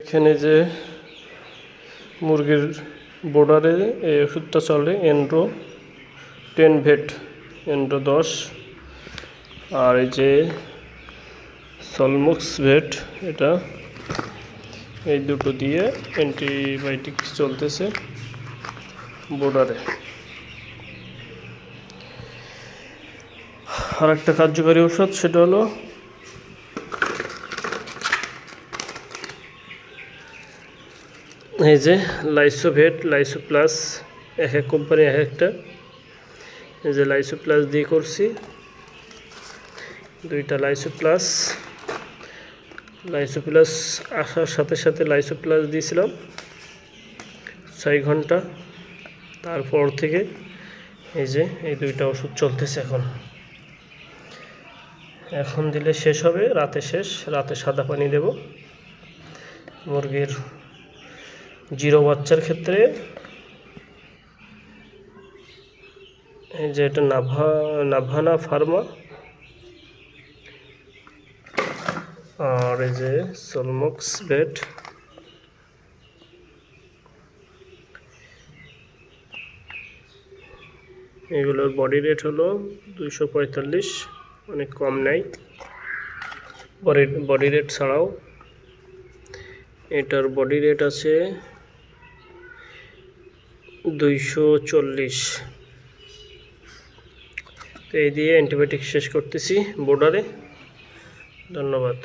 এখানে যে মুরগির বর্ডারে এই ওষুধটা চলে এন্ড্রো 10 ভেট, এন্ড্রো 10, আর এই যে সলমক্স ভেট, এটা এই দুটো দিয়ে অ্যান্টিবায়োটিক চলতেছে বর্ডারে। আর একটা কার্যকারী ওষুধ সেটা হলো এই যে লাইসোভেট, লাইসো প্লাস, এক এক কোম্পানি এক একটা। এই যে লাইসো প্লাস দিয়ে করছি, দুইটা লাইসো প্লাস। লাইসো প্লাস আসার সাথে সাথে লাইসো প্লাস দিয়েছিলাম 6 ঘন্টা, তারপর থেকে এই যে এই দুইটা ওষুধ চলতেছে এখন দিলে শেষ হবে, রাতে শেষ। রাতে সাদা পানি দেব মুরগির জিরো বাচ্চার ক্ষেত্রে। এই যে এটা নাভানা ফার্মা, আর এই যে সলমক্স ভেট। এগুলোর বডি রেট হলো 245, অনেক কম নেই বডি রেট ছাড়াও। এটার বডি রেট আছে 240। তো এই দিয়ে অ্যান্টিবায়োটিক শেষ করতেছি বর্ডারে। ধন্যবাদ।